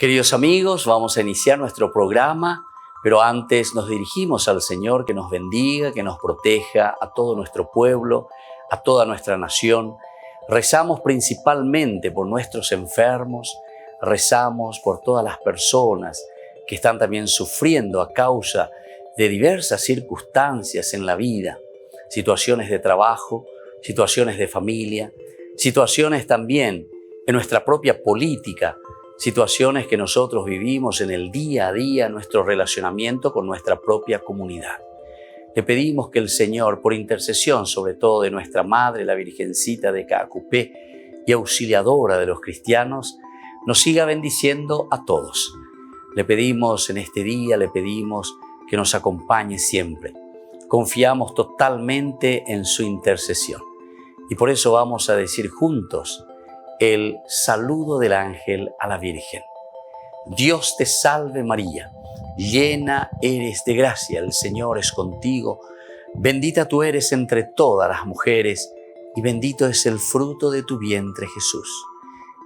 Queridos amigos, vamos a iniciar nuestro programa, pero antes nos dirigimos al Señor que nos bendiga, que nos proteja a todo nuestro pueblo, a toda nuestra nación. Rezamos principalmente por nuestros enfermos, rezamos por todas las personas que están también sufriendo a causa de diversas circunstancias en la vida, situaciones de trabajo, situaciones de familia, situaciones también en nuestra propia política, situaciones que nosotros vivimos en el día a día, nuestro relacionamiento con nuestra propia comunidad. Le pedimos que el Señor, por intercesión sobre todo de nuestra Madre, la Virgencita de Caacupé y auxiliadora de los cristianos, nos siga bendiciendo a todos. Le pedimos en este día, le pedimos que nos acompañe siempre. Confiamos totalmente en su intercesión. Y por eso vamos a decir juntos el saludo del ángel a la Virgen. Dios te salve María, llena eres de gracia, el Señor es contigo. Bendita tú eres entre todas las mujeres y bendito es el fruto de tu vientre Jesús.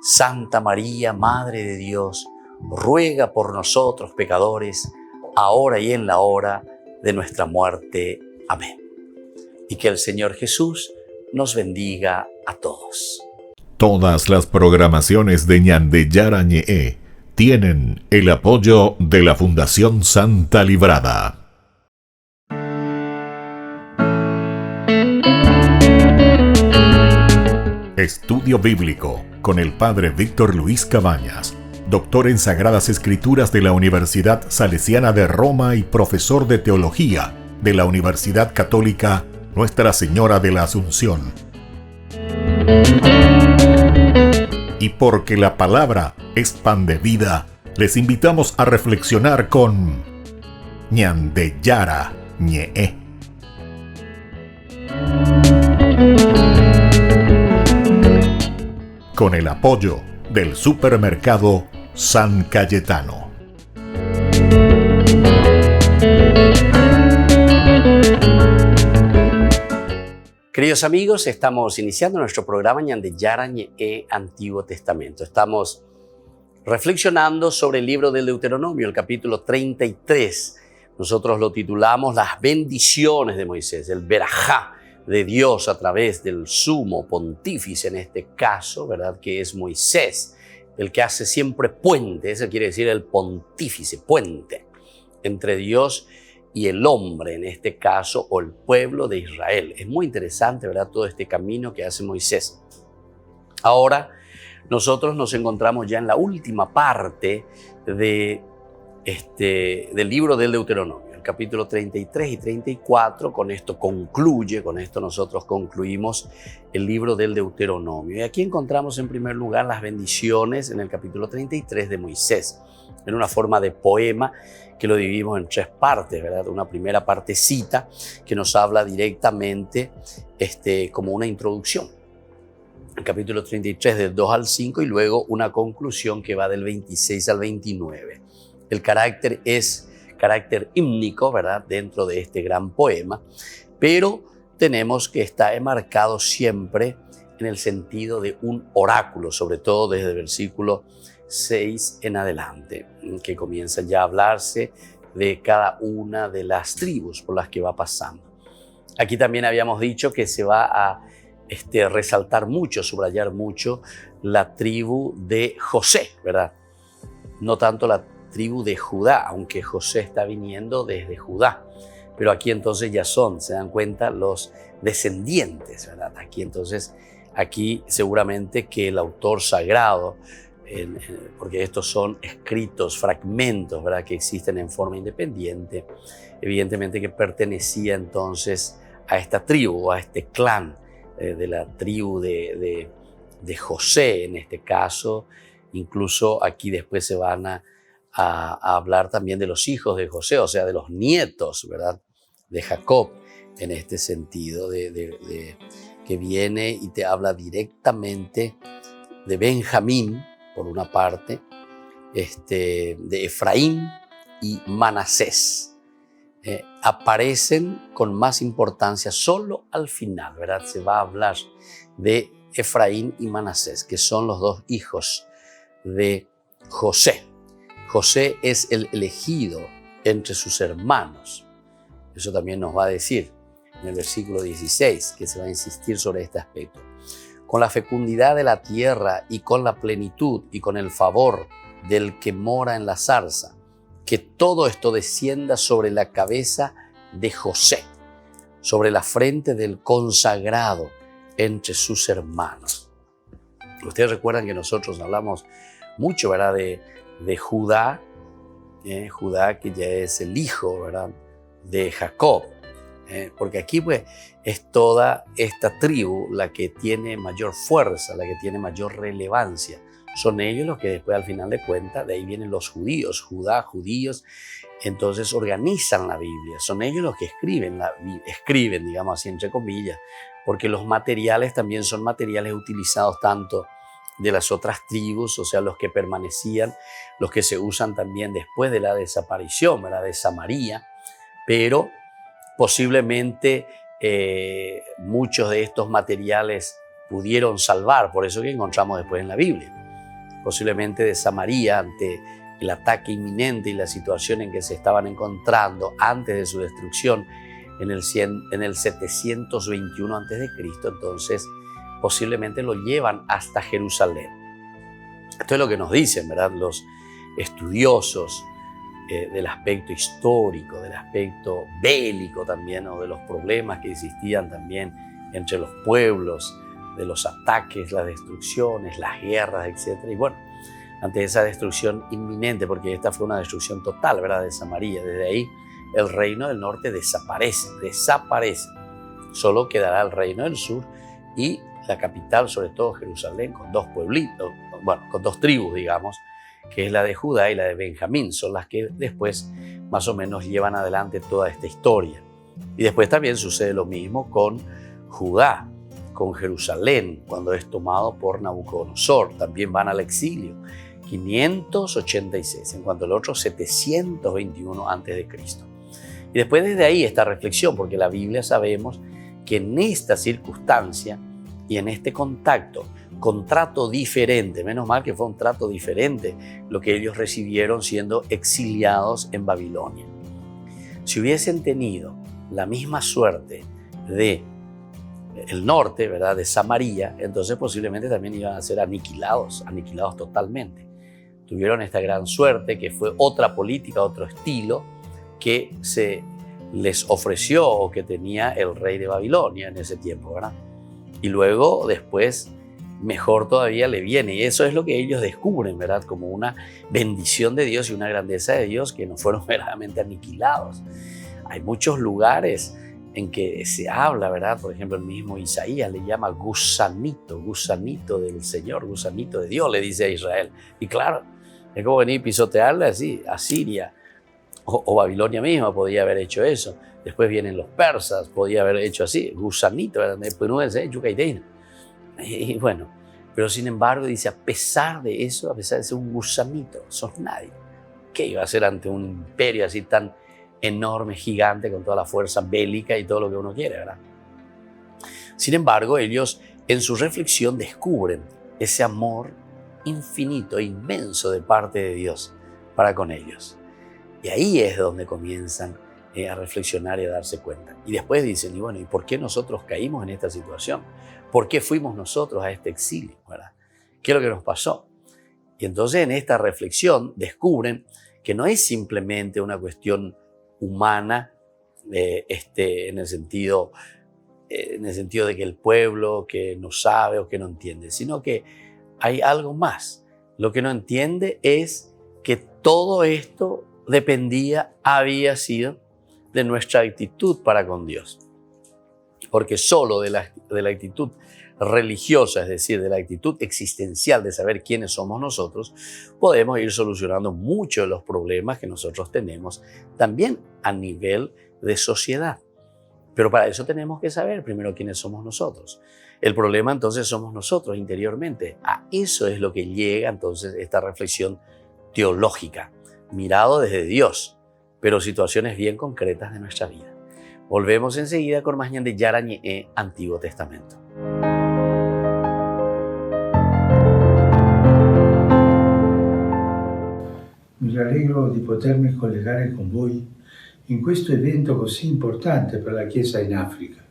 Santa María, Madre de Dios, ruega por nosotros pecadores, ahora y en la hora de nuestra muerte. Amén. Y que el Señor Jesús nos bendiga a todos. Todas las programaciones de Ñandeyara Ñe'e tienen el apoyo de la Fundación Santa Librada. Estudio Bíblico con el Padre Víctor Luis Cabañas, doctor en Sagradas Escrituras de la Universidad Salesiana de Roma y profesor de Teología de la Universidad Católica Nuestra Señora de la Asunción. Y porque la palabra es pan de vida, les invitamos a reflexionar con Ñandeyara Ñe'e. Con el apoyo del supermercado San Cayetano. Queridos amigos, estamos iniciando nuestro programa Ñandeyara Ñe'e Antiguo Testamento. Estamos reflexionando sobre el libro del Deuteronomio, el capítulo 33. Nosotros lo titulamos Las bendiciones de Moisés, el verajá de Dios a través del sumo pontífice, en este caso, ¿verdad? Que es Moisés, el que hace siempre puente. Eso quiere decir el pontífice, puente entre Dios y el hombre, en este caso, o el pueblo de Israel. Es muy interesante, ¿verdad? Todo este camino que hace Moisés. Ahora, nosotros nos encontramos ya en la última parte del libro del Deuteronomio, el capítulo 33 y 34. Con esto nosotros concluimos el libro del Deuteronomio. Y aquí encontramos en primer lugar las bendiciones en el capítulo 33 de Moisés, en una forma de poema que lo dividimos en tres partes, ¿verdad? Una primera partecita que nos habla directamente como una introducción, el capítulo 33 del 2 al 5, y luego una conclusión que va del 26 al 29. El carácter es carácter hímnico, ¿verdad? Dentro de este gran poema, pero tenemos que está enmarcado siempre en el sentido de un oráculo, sobre todo desde el versículo 6 en adelante, que comienza ya a hablarse de cada una de las tribus por las que va pasando. Aquí también habíamos dicho que se va a resaltar mucho, subrayar mucho la tribu de José, ¿verdad? No tanto la tribu de Judá, aunque José está viniendo desde Judá, pero aquí entonces ya se dan cuenta, los descendientes, ¿verdad? Aquí seguramente que el autor sagrado, porque estos son escritos, fragmentos, ¿verdad?, que existen en forma independiente, evidentemente que pertenecía entonces a esta tribu, a este clan de la tribu de José, en este caso. Incluso aquí después se van a hablar también de los hijos de José, o sea, de los nietos, ¿verdad?, de Jacob, en este sentido, que viene y te habla directamente de Benjamín, por una parte, de Efraín y Manasés. Aparecen con más importancia solo al final, ¿verdad? Se va a hablar de Efraín y Manasés, que son los dos hijos de José. José es el elegido entre sus hermanos. Eso también nos va a decir en el versículo 16, que se va a insistir sobre este aspecto. Con la fecundidad de la tierra y con la plenitud y con el favor del que mora en la zarza, que todo esto descienda sobre la cabeza de José, sobre la frente del consagrado entre sus hermanos. Ustedes recuerdan que nosotros hablamos mucho, ¿verdad?, de Judá, Judá que ya es el hijo, ¿verdad?, de Jacob, porque aquí pues es toda esta tribu la que tiene mayor fuerza, la que tiene mayor relevancia. Son ellos los que después, al final de cuentas, de ahí vienen los judíos, Judá, judíos, entonces organizan la Biblia. Son ellos los que escriben, digamos así, entre comillas, porque los materiales también son materiales utilizados tanto de las otras tribus, o sea, los que permanecían, los que se usan también después de la desaparición, ¿verdad?, de Samaria, pero posiblemente muchos de estos materiales pudieron salvar, por eso que encontramos después en la Biblia. Posiblemente de Samaria, ante el ataque inminente y la situación en que se estaban encontrando antes de su destrucción en el 721 a.C., entonces posiblemente lo llevan hasta Jerusalén. Esto es lo que nos dicen, ¿verdad?, los estudiosos del aspecto histórico, del aspecto bélico también, o de los problemas que existían también entre los pueblos, de los ataques, las destrucciones, las guerras, etc. Y bueno, ante esa destrucción inminente, porque esta fue una destrucción total, ¿verdad?, de Samaria, desde ahí el reino del norte desaparece. Solo quedará el reino del sur y la capital, sobre todo Jerusalén, con dos pueblitos, bueno, con dos tribus, digamos, que es la de Judá y la de Benjamín, son las que después más o menos llevan adelante toda esta historia. Y después también sucede lo mismo con Judá, con Jerusalén, cuando es tomado por Nabucodonosor, también van al exilio, 586, en cuanto al otro 721 a.C. Y después desde ahí esta reflexión, porque la Biblia sabemos que en esta circunstancia y en este contacto, con trato diferente, menos mal que fue un trato diferente lo que ellos recibieron siendo exiliados en Babilonia. Si hubiesen tenido la misma suerte de el norte, ¿verdad?, de Samaria, entonces posiblemente también iban a ser aniquilados totalmente. Tuvieron esta gran suerte que fue otra política, otro estilo que se les ofreció o que tenía el rey de Babilonia en ese tiempo, ¿verdad? Y luego después mejor todavía le viene, y eso es lo que ellos descubren, ¿verdad?, como una bendición de Dios y una grandeza de Dios, que no fueron verdaderamente aniquilados. Hay muchos lugares en que se habla, ¿verdad? Por ejemplo, el mismo Isaías le llama gusanito del Señor, gusanito de Dios, le dice a Israel. Y claro, es como venir y pisotearle así, Asiria o Babilonia misma podía haber hecho eso. Después vienen los persas, podía haber hecho así, gusanito, ¿verdad? Y bueno, pero sin embargo dice, a pesar de eso, a pesar de ser un gusanito, sos nadie. ¿Qué iba a hacer ante un imperio así tan enorme, gigante, con toda la fuerza bélica y todo lo que uno quiere, ¿verdad? Sin embargo, ellos en su reflexión descubren ese amor infinito, inmenso de parte de Dios para con ellos. Y ahí es donde comienzan a reflexionar y a darse cuenta. Y después dicen, y bueno, ¿y por qué nosotros caímos en esta situación? ¿Por qué fuimos nosotros a este exilio, ¿verdad? ¿Qué es lo que nos pasó? Y entonces en esta reflexión descubren que no es simplemente una cuestión humana, en el sentido de que el pueblo que no sabe o que no entiende, sino que hay algo más. Lo que no entiende es que todo esto había sido de nuestra actitud para con Dios. Porque solo de la actitud religiosa, es decir, de la actitud existencial de saber quiénes somos nosotros, podemos ir solucionando muchos de los problemas que nosotros tenemos también a nivel de sociedad. Pero para eso tenemos que saber primero quiénes somos nosotros. El problema entonces somos nosotros interiormente. A eso es lo que llega entonces esta reflexión teológica, mirado desde Dios, pero situaciones bien concretas de nuestra vida. Volvemos enseguida con más de Yarañe Antiguo Testamento. Mi rallegro di potermi collegare con voi in questo evento così importante per la Chiesa in Africa.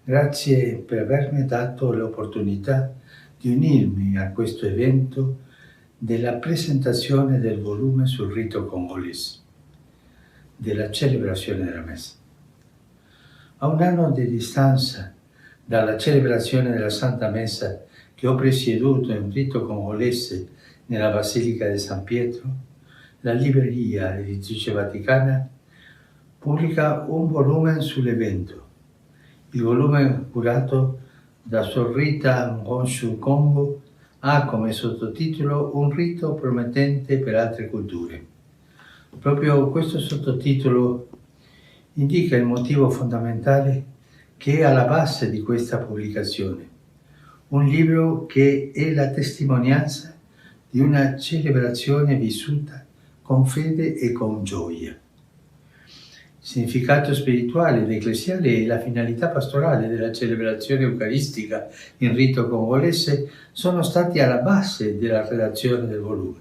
Grazie per avermi dato l'opportunità di unirmi a questo evento della presentazione del volume sul rito congolese, della celebrazione della Messa. A un anno di distanza dalla celebrazione della Santa Messa che ho presieduto in rito congolese nella Basilica di San Pietro, la libreria editrice vaticana pubblica un volume sull'evento. Il volume curato da Sor Rita Ngonshu Kombo ha come sottotitolo Un rito promettente per altre culture. Proprio questo sottotitolo indica il motivo fondamentale che è alla base di questa pubblicazione. Un libro che è la testimonianza di una celebrazione vissuta con fede e con gioia. Il significato spirituale ed ecclesiale e la finalità pastorale della celebrazione eucaristica in rito congolese sono stati alla base della redazione del volume.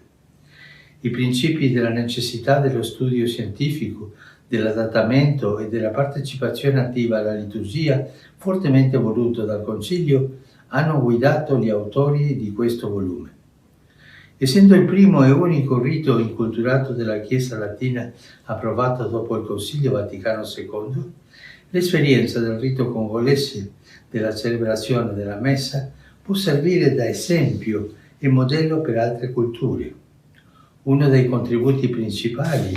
I principi della necessità dello studio scientifico, dell'adattamento e della partecipazione attiva alla liturgia, fortemente voluto dal Concilio, hanno guidato gli autori di questo volume. Essendo il primo e unico rito inculturato della Chiesa latina approvato dopo il Concilio Vaticano II, l'esperienza del rito congolese della celebrazione della Messa può servire da esempio e modello per altre culture. Uno dei contributi principali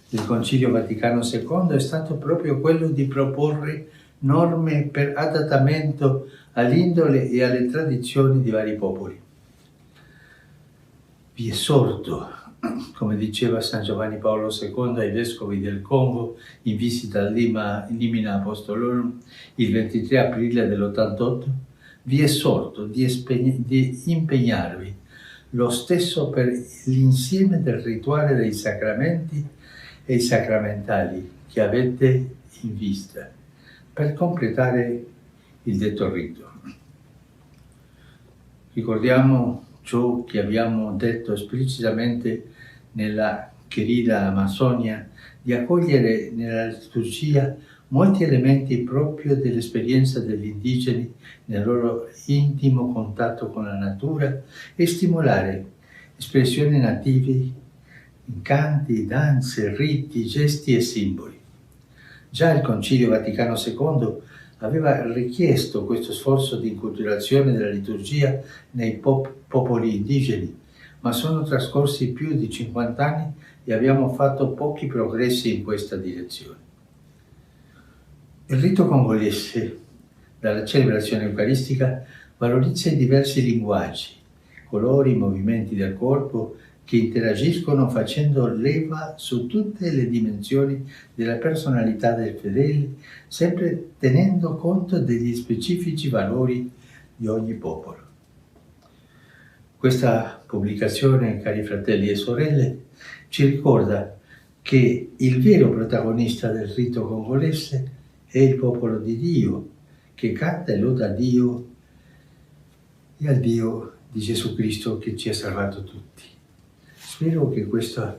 del Concilio Vaticano II è stato proprio quello di proporre norme per adattamento all'indole e alle tradizioni di vari popoli. Vi esorto, come diceva San Giovanni Paolo II ai vescovi del Congo in visita a Limina Apostolorum il 23 aprile dell'88, vi esorto di impegnarvi lo stesso per l'insieme del rituale dei sacramenti e i sacramentali che avete in vista, per completare il detto rito. Ricordiamo ciò che abbiamo detto esplicitamente nella querida Amazzonia, di accogliere nella liturgia molti elementi proprio dell'esperienza degli indigeni nel loro intimo contatto con la natura e stimolare espressioni native in canti, danze, riti, gesti e simboli. Già il Concilio Vaticano II aveva richiesto questo sforzo di inculturazione della liturgia nei popoli indigeni, ma sono trascorsi più di 50 anni e abbiamo fatto pochi progressi in questa direzione. Il rito congolese dalla celebrazione eucaristica valorizza i diversi linguaggi, colori, movimenti del corpo che interagiscono facendo leva su tutte le dimensioni della personalità del fedele, sempre tenendo conto degli specifici valori di ogni popolo. Questa pubblicazione, cari fratelli e sorelle, ci ricorda che il vero protagonista del rito congolese è il popolo di Dio, che canta e loda Dio e al Dio di Gesù Cristo che ci ha salvato tutti. Spero che questa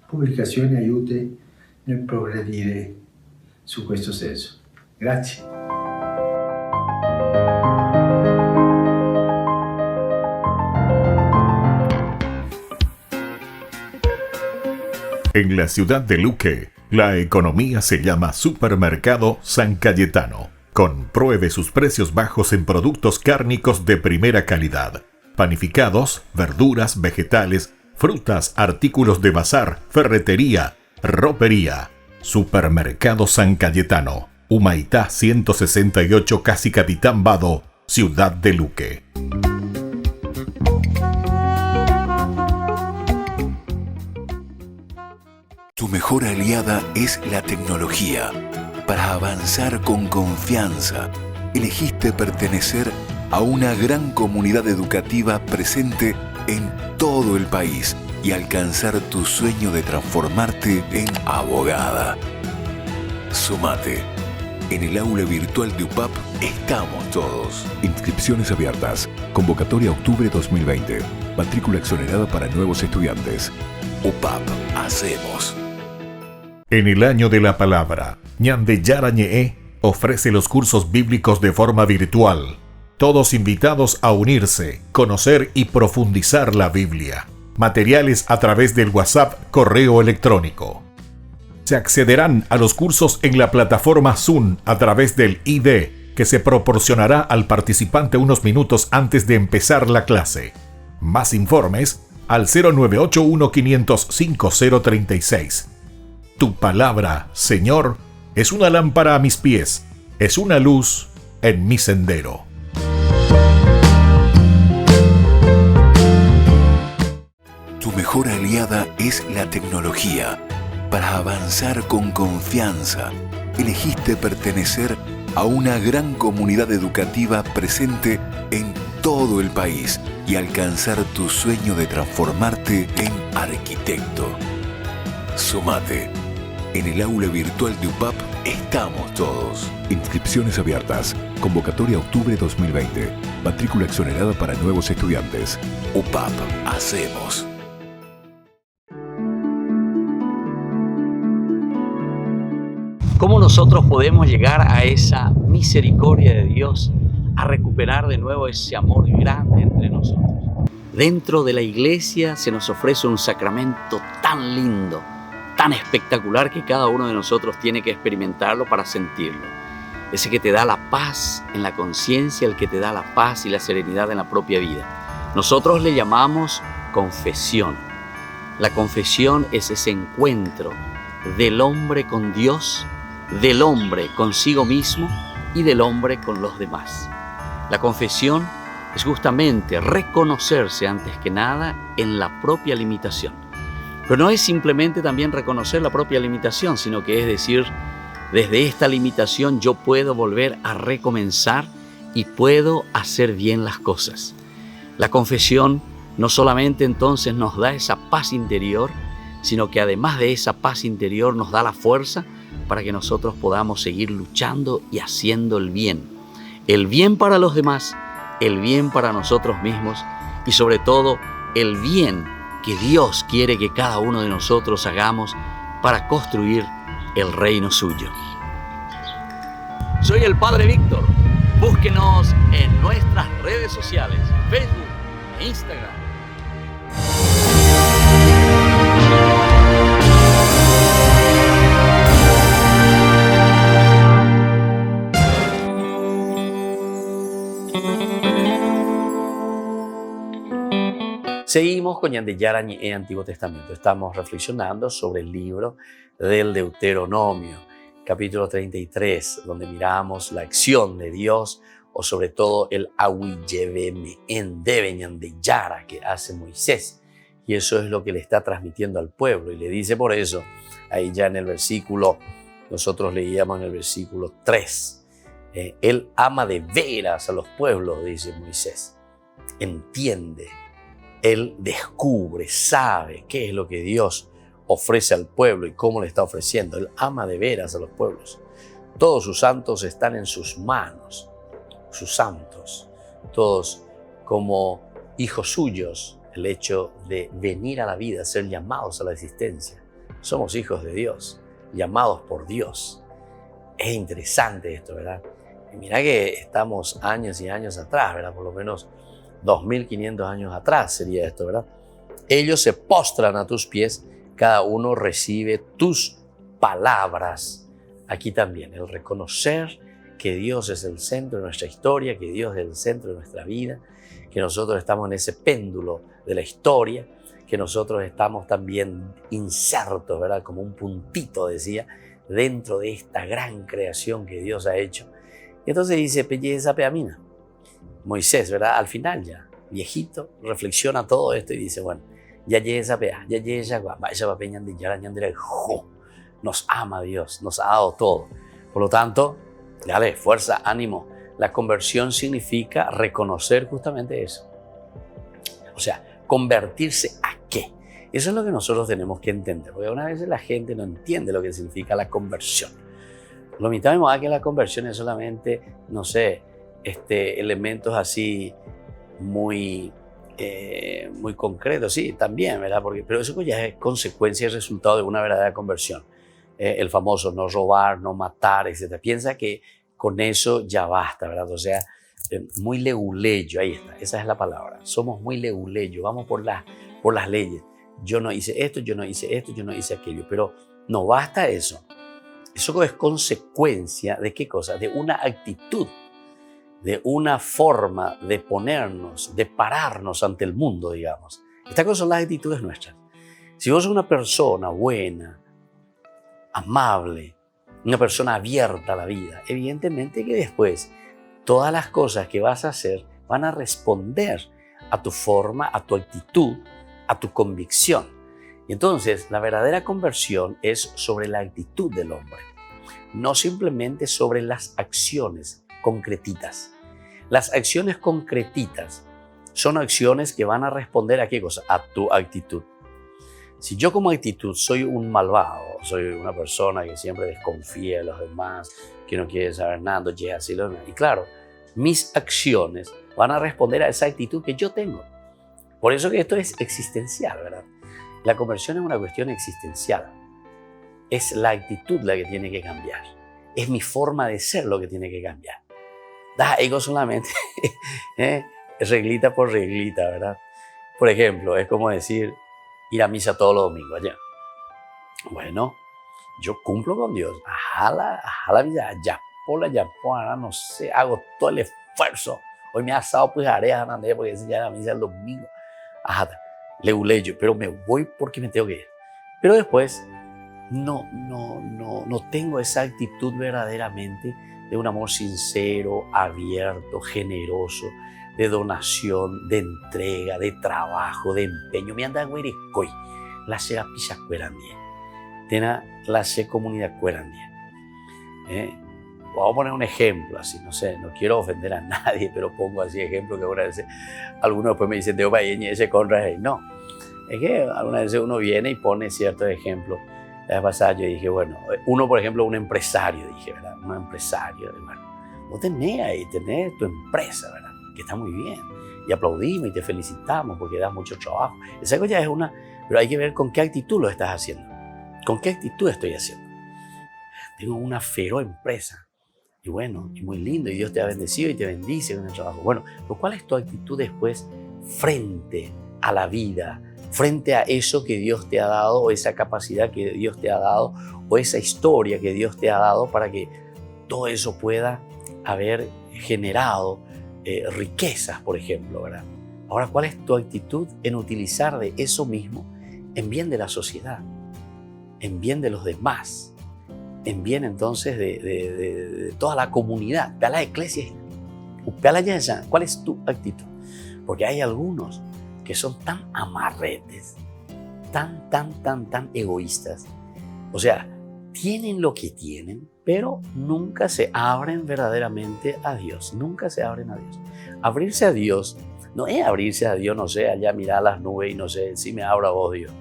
pubblicazione aiuti nel progredire su questo senso. Grazie. En la ciudad de Luque, la economía se llama Supermercado San Cayetano. Compruebe sus precios bajos en productos cárnicos de primera calidad. Panificados, verduras, vegetales, frutas, artículos de bazar, ferretería, ropería. Supermercado San Cayetano, Humaitá 168, Casi Capitán Vado, Ciudad de Luque. Tu mejor aliada es la tecnología. Para avanzar con confianza, elegiste pertenecer a una gran comunidad educativa presente en todo el país y alcanzar tu sueño de transformarte en abogada. Sumate. En el aula virtual de UPAP estamos todos. Inscripciones abiertas. Convocatoria octubre 2020. Matrícula exonerada para nuevos estudiantes. UPAP, hacemos. En el año de la palabra, Ñande Yarañe ofrece los cursos bíblicos de forma virtual. Todos invitados a unirse, conocer y profundizar la Biblia. Materiales a través del WhatsApp, correo electrónico. Se accederán a los cursos en la plataforma Zoom a través del ID, que se proporcionará al participante unos minutos antes de empezar la clase. Más informes al 0981-500-5036. Tu palabra, Señor, es una lámpara a mis pies, es una luz en mi sendero. Tu mejor aliada es la tecnología. Para avanzar con confianza, elegiste pertenecer a una gran comunidad educativa presente en todo el país y alcanzar tu sueño de transformarte en arquitecto. Sumate. En el aula virtual de UPAP estamos todos. Inscripciones abiertas. Convocatoria octubre 2020. Matrícula exonerada para nuevos estudiantes. UPAP, hacemos. ¿Cómo nosotros podemos llegar a esa misericordia de Dios, a recuperar de nuevo ese amor grande entre nosotros? Dentro de la iglesia se nos ofrece un sacramento tan lindo, tan espectacular, que cada uno de nosotros tiene que experimentarlo para sentirlo. Ese que te da la paz en la conciencia, el que te da la paz y la serenidad en la propia vida. Nosotros le llamamos confesión. La confesión es ese encuentro del hombre con Dios, del hombre consigo mismo y del hombre con los demás. La confesión es justamente reconocerse antes que nada en la propia limitación. Pero no es simplemente también reconocer la propia limitación, sino que es decir, desde esta limitación yo puedo volver a recomenzar y puedo hacer bien las cosas. La confesión no solamente entonces nos da esa paz interior, sino que además de esa paz interior nos da la fuerza para que nosotros podamos seguir luchando y haciendo el bien. El bien para los demás, el bien para nosotros mismos y sobre todo el bien que Dios quiere que cada uno de nosotros hagamos para construir el reino suyo. Soy el Padre Víctor. Búsquenos en nuestras redes sociales, Facebook e Instagram. Seguimos con Ñande Yarañe Antiguo Testamento. Estamos reflexionando sobre el libro del Deuteronomio, capítulo 33, donde miramos la acción de Dios o sobre todo el Awilleveme en Ñande Yara que hace Moisés. Y eso es lo que le está transmitiendo al pueblo. Y le dice por eso, ahí ya en el versículo, nosotros leíamos en el versículo 3, Él ama de veras a los pueblos, dice Moisés. Entiende. Él descubre, sabe qué es lo que Dios ofrece al pueblo y cómo le está ofreciendo. Él ama de veras a los pueblos. Todos sus santos están en sus manos, sus santos, todos como hijos suyos. El hecho de venir a la vida, ser llamados a la existencia. Somos hijos de Dios, llamados por Dios. Es interesante esto, ¿verdad? Y mira que estamos años y años atrás, ¿verdad? Por lo menos 2500 años atrás sería esto, ¿verdad? Ellos se postran a tus pies, cada uno recibe tus palabras. Aquí también, el reconocer que Dios es el centro de nuestra historia, que Dios es el centro de nuestra vida, que nosotros estamos en ese péndulo de la historia, que nosotros estamos también insertos, ¿verdad? Como un puntito, decía, dentro de esta gran creación que Dios ha hecho. Y entonces dice, Pelleza Peamina. Moisés, ¿verdad? Al final ya, viejito, reflexiona todo esto y dice, bueno, ya esa pea, ya esa papeña de Yarañandre, nos ama Dios, nos ha dado todo. Por lo tanto, dale, fuerza, ánimo. La conversión significa reconocer justamente eso. O sea, convertirse ¿a qué? Eso es lo que nosotros tenemos que entender, porque una vez la gente no entiende lo que significa la conversión. Lo mismo que la conversión es solamente, no sé, elementos así muy muy concreto, sí, también, ¿verdad? Pero eso ya es consecuencia y resultado de una verdadera conversión. El famoso no robar, no matar, etc. Piensa que con eso ya basta, ¿verdad? O sea, muy leguleyo, ahí está, esa es la palabra. Somos muy leguleyo, vamos por las leyes. Yo no hice esto, yo no hice esto, yo no hice aquello, pero no basta eso. Eso es consecuencia de ¿qué cosa? De una actitud, de una forma de ponernos, de pararnos ante el mundo, digamos. Estas cosas son las actitudes nuestras. Si vos sos una persona buena, amable, una persona abierta a la vida, evidentemente que después todas las cosas que vas a hacer van a responder a tu forma, a tu actitud, a tu convicción. Y entonces la verdadera conversión es sobre la actitud del hombre, no simplemente sobre las acciones concretitas. Las acciones concretitas son acciones que van a responder ¿a qué cosa? A tu actitud. Si yo como actitud soy un malvado, soy una persona que siempre desconfía de los demás, que no quiere saber nada, llega así, y claro, mis acciones van a responder a esa actitud que yo tengo. Por eso que esto es existencial, ¿verdad? La conversión es una cuestión existencial. Es la actitud la que tiene que cambiar. Es mi forma de ser lo que tiene que cambiar. Da ego solamente, reglita por reglita, ¿verdad? Por ejemplo, es como decir, ir a misa todos los domingos allá. Bueno, yo cumplo con Dios. Ajá la vida, ya pola, no sé, hago todo el esfuerzo. Hoy me ha asado pues haré porque ese ya la misa el domingo. Ajá, leguleyo, pero me voy porque me tengo que ir. Pero después no tengo esa actitud verdaderamente de un amor sincero, abierto, generoso, de donación, de entrega, de trabajo, de empeño. Me anda güerecoy, la se pisa cuerandía. Tena la se comunidad cuerandía. Vamos a poner un ejemplo así, no sé, no quiero ofender a nadie, pero pongo así ejemplo que algunas veces algunos después me dicen, ese contra él. No, es que algunas veces uno viene y pone ciertos ejemplos. La vez pasada yo dije, bueno, uno por ejemplo, un empresario, dije, ¿verdad? Un empresario, bueno, vos tenés tu empresa, ¿verdad? Que está muy bien. Y aplaudimos y te felicitamos porque das mucho trabajo. Esa cosa ya es una, pero hay que ver con qué actitud lo estás haciendo. ¿Con qué actitud estoy haciendo? Tengo una feroz empresa. Y bueno, y muy lindo, y Dios te ha bendecido y te bendice con el trabajo. Bueno, pero ¿cuál es tu actitud después frente a la vida? Frente a eso que Dios te ha dado, o esa capacidad que Dios te ha dado, o esa historia que Dios te ha dado para que todo eso pueda haber generado riquezas, por ejemplo, ¿verdad? Ahora, ¿cuál es tu actitud en utilizar de eso mismo en bien de la sociedad, en bien de los demás, en bien entonces de toda la comunidad, de la iglesia? ¿Cuál es tu actitud? Porque hay algunos que son tan amarretes, tan egoístas. O sea, tienen lo que tienen, pero nunca se abren verdaderamente a Dios. Nunca se abren a Dios. Abrirse a Dios no es abrirse a Dios, no sé, allá mirar las nubes y no sé si me abro a vos, Dios.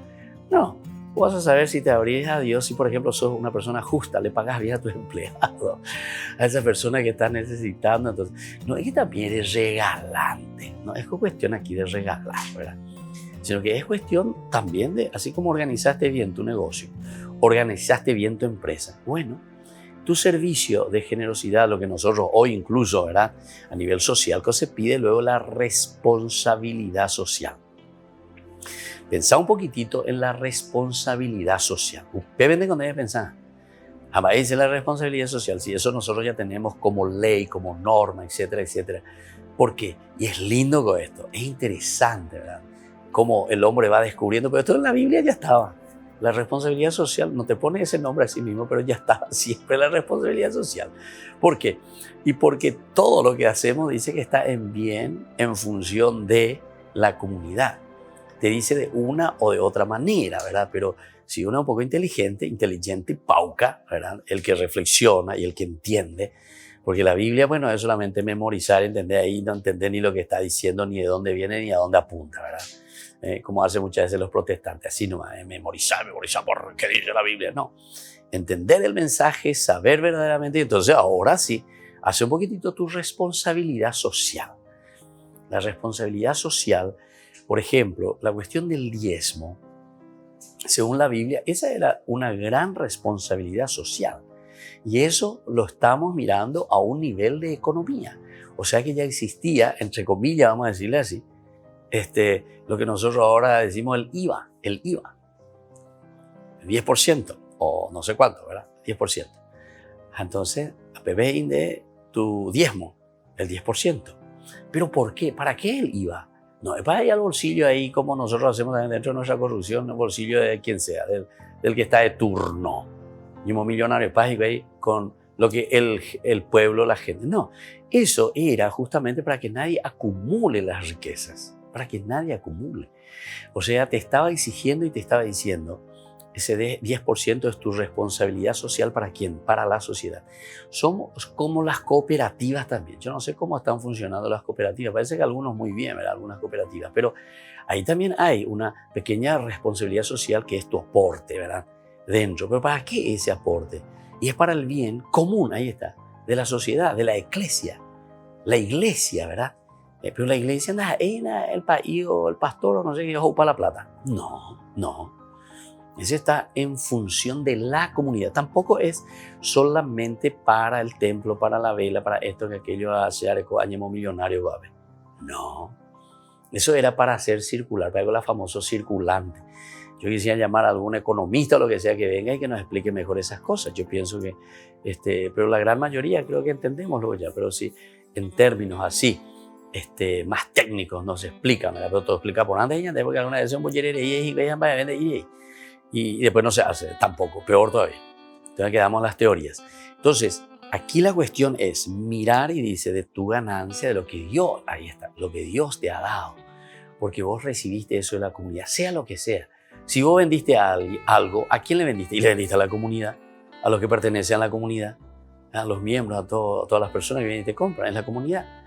No, vos vas a saber si te abrís a Dios si, por ejemplo, sos una persona justa, le pagas bien a tu empleado, a esa persona que está necesitando. Entonces, no es que también eres regalante, no es cuestión aquí de regalar, ¿verdad? Sino que es cuestión también de, así como organizaste bien tu negocio, organizaste bien tu empresa, bueno, tu servicio de generosidad, lo que nosotros hoy incluso, ¿verdad? A nivel social, que se pide luego la responsabilidad social. Pensá un poquitito en la responsabilidad social. Depende cuando debes pensar. Jamás dice la responsabilidad social, si eso nosotros ya tenemos como ley, como norma, etcétera, etcétera. ¿Por qué? Y es lindo con esto, es interesante, ¿verdad? Cómo el hombre va descubriendo, pero esto en la Biblia ya estaba. La responsabilidad social, no te pone ese nombre a sí mismo, pero ya estaba siempre la responsabilidad social. ¿Por qué? Y porque todo lo que hacemos dice que está en bien, en función de la comunidad. Te dice de una o de otra manera, ¿verdad? Pero si uno es un poco inteligente y pauca, ¿verdad? El que reflexiona y el que entiende, porque la Biblia, bueno, es solamente memorizar, entender ahí, no entender ni lo que está diciendo, ni de dónde viene, ni a dónde apunta, ¿verdad? Como hacen muchas veces los protestantes, así nomás, memorizar por qué dice la Biblia, no. Entender el mensaje, saber verdaderamente, y entonces ahora sí, hace un poquitito tu responsabilidad social. La responsabilidad social Por ejemplo, la cuestión del diezmo, según la Biblia, esa era una gran responsabilidad social. Y eso lo estamos mirando a un nivel de economía. O sea que ya existía, entre comillas, vamos a decirle así, lo que nosotros ahora decimos el IVA, el 10%, o no sé cuánto, ¿verdad? 10%. Entonces, a PBI de tu diezmo, el 10%. ¿Pero por qué? ¿Para qué el IVA? No, es para ir al bolsillo ahí, como nosotros hacemos también dentro de nuestra corrupción, el bolsillo de quien sea, del que está de turno. Y un millonario págico ahí con lo que el pueblo, la gente. No, eso era justamente para que nadie acumule las riquezas, para que nadie acumule. O sea, te estaba exigiendo y te estaba diciendo, ese 10% es tu responsabilidad social. ¿Para quién? Para la sociedad. Somos como las cooperativas también. Yo no sé cómo están funcionando las cooperativas. Parece que algunos muy bien, ¿verdad? Algunas cooperativas. Pero ahí también hay una pequeña responsabilidad social que es tu aporte, ¿verdad? Dentro. ¿Pero para qué ese aporte? Y es para el bien común, ahí está, de la sociedad, de la iglesia. La iglesia, ¿verdad? Pero la iglesia anda en el país o el pastor o no sé qué, o para la plata. No. Ese está en función de la comunidad. Tampoco es solamente para el templo, para la vela, para esto que aquello hace añemo millonario. No. Eso era para hacer circular, para la famoso circulante. Yo quisiera llamar a algún economista o lo que sea que venga y que nos explique mejor esas cosas. Yo pienso que, pero la gran mayoría creo que entendemos luego ya, pero sí, en términos así, más técnicos nos explican, ¿verdad? Pero todo explica por antes, porque alguna vez son bollereres y vean, vaya, vende y después no se hace tampoco, peor todavía. Entonces quedamos las teorías. Entonces, aquí la cuestión es mirar y dice de tu ganancia, de lo que Dios, ahí está, lo que Dios te ha dado, porque vos recibiste eso de la comunidad, sea lo que sea. Si vos vendiste algo, ¿a quién le vendiste? Y le vendiste a la comunidad, a los que pertenecen a la comunidad, a los miembros, a todas las personas que vienen y te compran en la comunidad.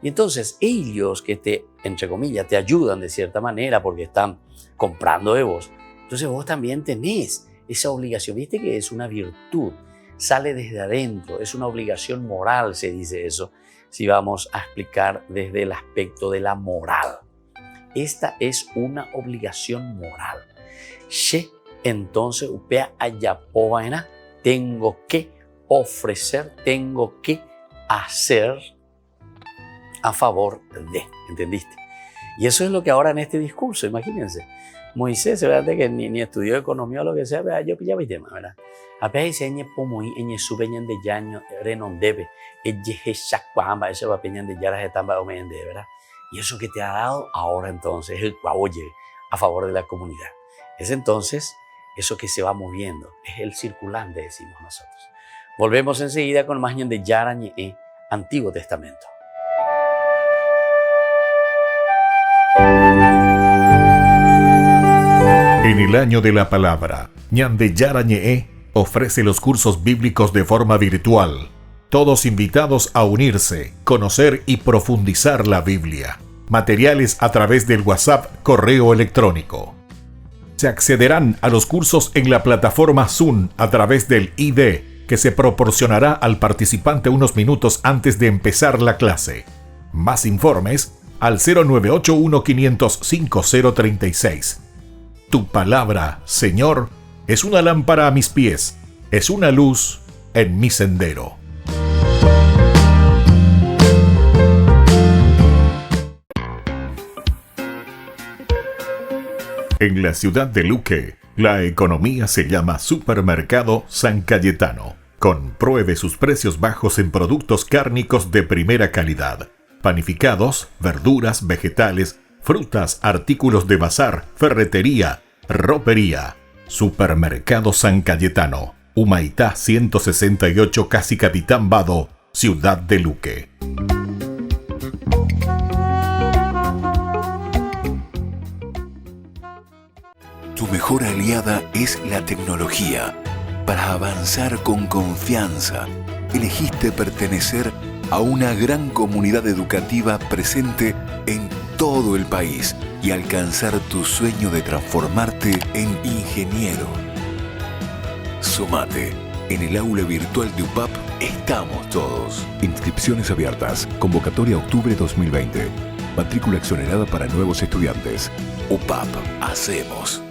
Y entonces ellos que te, entre comillas, te ayudan de cierta manera porque están comprando de vos, entonces vos también tenés esa obligación. Viste que es una virtud, sale desde adentro, es una obligación moral, se dice eso, si vamos a explicar desde el aspecto de la moral. Esta es una obligación moral. Entonces, upea ayapovaena, tengo que ofrecer, tengo que hacer a favor de, ¿entendiste? Y eso es lo que ahora en este discurso, imagínense. Moisés, ¿verdad? Que ni estudió economía o lo que sea, ¿verdad? Yo pillaba el tema, ¿verdad? Apenas dice, ñe pomoi, ñe subeñan de yaño, renondebe, eje shakwamba, ese va peñan de yaras de tamba omende, ¿verdad? Y eso que te ha dado ahora entonces es el cuaoye a favor de la comunidad. Es entonces eso que se va moviendo, es el circulante, decimos nosotros. Volvemos enseguida con más de Yara Ñe, Antiguo Testamento. En el año de la palabra, Ñande Yara Ñe ofrece los cursos bíblicos de forma virtual. Todos invitados a unirse, conocer y profundizar la Biblia. Materiales a través del WhatsApp, correo electrónico. Se accederán a los cursos en la plataforma Zoom a través del ID, que se proporcionará al participante unos minutos antes de empezar la clase. Más informes al 0981-500-5036. Tu palabra, Señor, es una lámpara a mis pies, es una luz en mi sendero. En la ciudad de Luque, la economía se llama Supermercado San Cayetano. Compruebe sus precios bajos en productos cárnicos de primera calidad. Panificados, verduras, vegetales, frutas, artículos de bazar, ferretería, ropería. Supermercado San Cayetano, Humaitá 168, Casi Capitán Vado, Ciudad de Luque. Tu mejor aliada es la tecnología. Para avanzar con confianza, elegiste pertenecer a una gran comunidad educativa presente en todo el país y alcanzar tu sueño de transformarte en ingeniero. Sumate. En el aula virtual de UPAP estamos todos. Inscripciones abiertas. Convocatoria octubre 2020. Matrícula exonerada para nuevos estudiantes. UPAP, hacemos.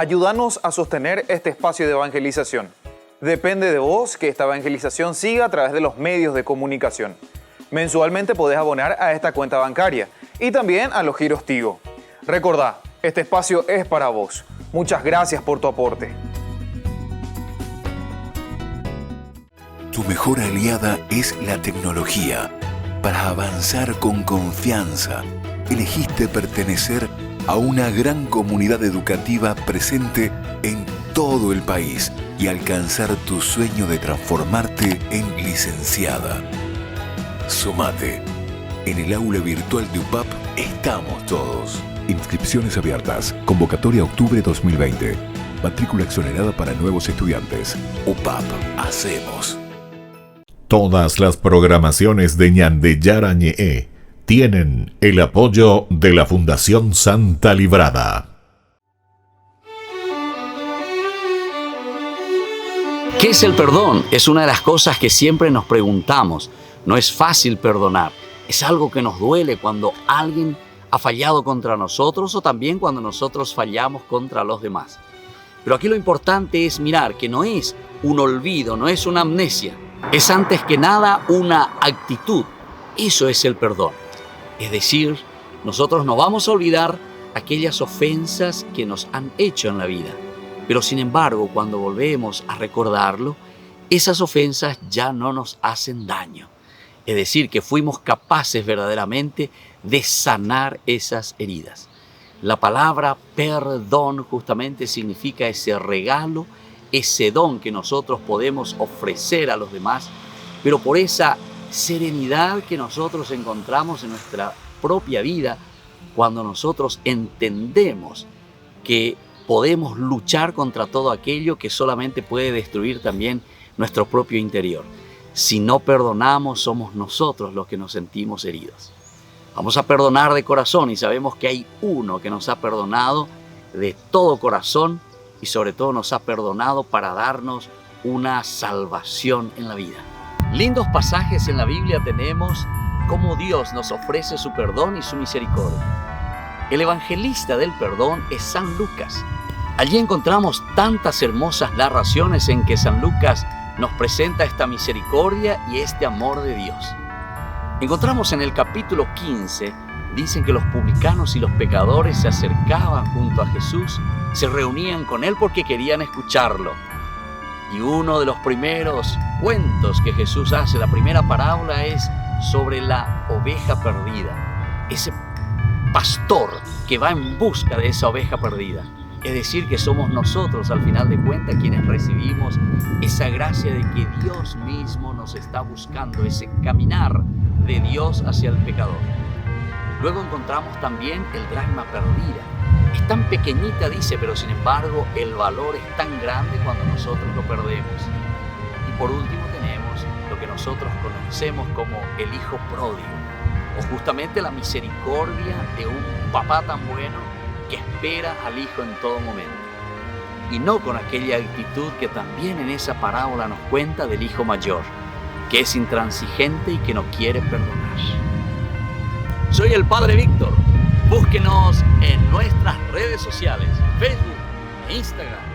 Ayúdanos a sostener este espacio de evangelización. Depende de vos que esta evangelización siga a través de los medios de comunicación. Mensualmente podés abonar a esta cuenta bancaria y también a los giros Tigo. Recordá, este espacio es para vos. Muchas gracias por tu aporte. Tu mejor aliada es la tecnología. Para avanzar con confianza, elegiste pertenecer a una gran comunidad educativa presente en todo el país y alcanzar tu sueño de transformarte en licenciada. Sumate. En el aula virtual de UPAP estamos todos. Inscripciones abiertas. Convocatoria octubre 2020. Matrícula exonerada para nuevos estudiantes. UPAP, hacemos. Todas las programaciones de Ñande Yara Ñe'e tienen el apoyo de la Fundación Santa Librada. ¿Qué es el perdón? Es una de las cosas que siempre nos preguntamos. No es fácil perdonar. Es algo que nos duele cuando alguien ha fallado contra nosotros o también cuando nosotros fallamos contra los demás. Pero aquí lo importante es mirar que no es un olvido, no es una amnesia. Es antes que nada una actitud. Eso es el perdón. Es decir, nosotros no vamos a olvidar aquellas ofensas que nos han hecho en la vida. Pero sin embargo, cuando volvemos a recordarlo, esas ofensas ya no nos hacen daño. Es decir, que fuimos capaces verdaderamente de sanar esas heridas. La palabra perdón justamente significa ese regalo, ese don que nosotros podemos ofrecer a los demás, pero por esa serenidad que nosotros encontramos en nuestra propia vida cuando nosotros entendemos que podemos luchar contra todo aquello que solamente puede destruir también nuestro propio interior. Si no perdonamos, somos nosotros los que nos sentimos heridos. Vamos a perdonar de corazón y sabemos que hay uno que nos ha perdonado de todo corazón y sobre todo nos ha perdonado para darnos una salvación en la vida. Lindos pasajes en la Biblia tenemos cómo Dios nos ofrece su perdón y su misericordia. El evangelista del perdón es San Lucas. Allí encontramos tantas hermosas narraciones en que San Lucas nos presenta esta misericordia y este amor de Dios. Encontramos en el capítulo 15, dicen que los publicanos y los pecadores se acercaban junto a Jesús, se reunían con Él porque querían escucharlo. Y uno de los primeros cuentos que Jesús hace, la primera parábola, es sobre la oveja perdida. Ese pastor que va en busca de esa oveja perdida. Es decir, que somos nosotros, al final de cuentas, quienes recibimos esa gracia de que Dios mismo nos está buscando, ese caminar de Dios hacia el pecador. Luego encontramos también el dracma perdida. Es tan pequeñita, dice, pero sin embargo el valor es tan grande cuando nosotros lo perdemos. Y por último tenemos lo que nosotros conocemos como el hijo pródigo, o justamente la misericordia de un papá tan bueno que espera al hijo en todo momento. Y no con aquella actitud que también en esa parábola nos cuenta del hijo mayor, que es intransigente y que no quiere perdonar. Soy el Padre Víctor. Búsquenos en nuestras redes sociales, Facebook e Instagram.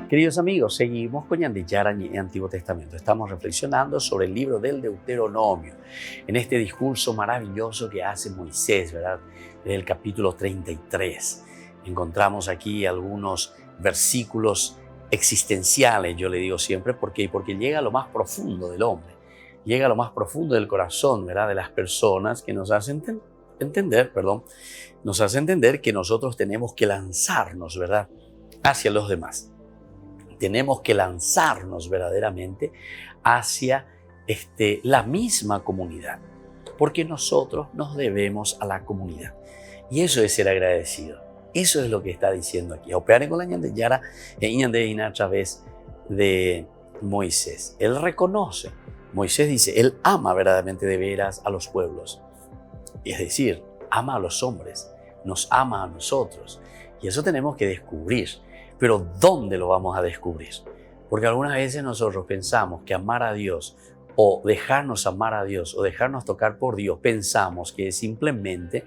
Queridos amigos, seguimos con Ñande Yara Ñe'e Antiguo Testamento. Estamos reflexionando sobre el libro del Deuteronomio, en este discurso maravilloso que hace Moisés, ¿verdad? Del capítulo 33. Encontramos aquí algunos versículos existenciales, yo le digo siempre, porque llega a lo más profundo del hombre, llega a lo más profundo del corazón, ¿verdad? De las personas que nos hacen entender, que nosotros tenemos que lanzarnos, ¿verdad?, hacia los demás. Tenemos que lanzarnos verdaderamente hacia la misma comunidad, porque nosotros nos debemos a la comunidad. Y eso es ser agradecido. Eso es lo que está diciendo aquí. Operar con la ñande yara a través de Moisés. Él reconoce. Moisés dice, él ama verdaderamente de veras a los pueblos. Es decir, ama a los hombres, nos ama a nosotros. Y eso tenemos que descubrir. Pero ¿dónde lo vamos a descubrir? Porque algunas veces nosotros pensamos que amar a Dios o dejarnos amar a Dios o dejarnos tocar por Dios, pensamos que es simplemente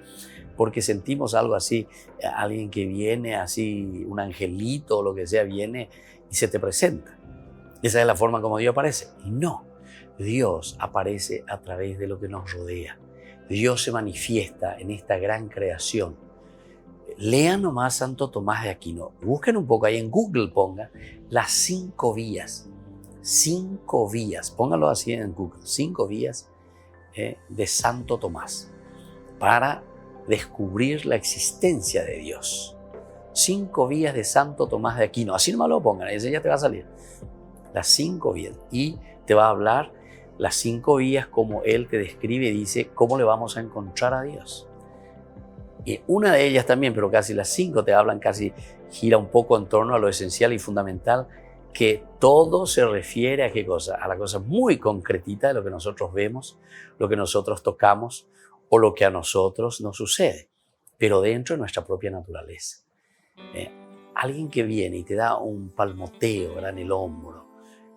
porque sentimos algo así, alguien que viene así, un angelito o lo que sea, viene y se te presenta. Esa es la forma como Dios aparece. No, Dios aparece a través de lo que nos rodea. Dios se manifiesta en esta gran creación. Lean nomás Santo Tomás de Aquino. Busquen un poco ahí en Google, pongan las 5 vías. 5 vías, póngalo así en Google. 5 vías de Santo Tomás para descubrir la existencia de Dios. 5 vías de Santo Tomás de Aquino. Así nomás lo pongan, ese ya te va a salir. Las 5 vías. Y te va a hablar las 5 vías como él te describe y dice cómo le vamos a encontrar a Dios. Y una de ellas también, pero casi las 5 te hablan, casi gira un poco en torno a lo esencial y fundamental, que todo se refiere a qué cosa, a la cosa muy concretita de lo que nosotros vemos, lo que nosotros tocamos o lo que a nosotros nos sucede, pero dentro de nuestra propia naturaleza. Alguien que viene y te da un palmoteo, ¿verdad?, en el hombro,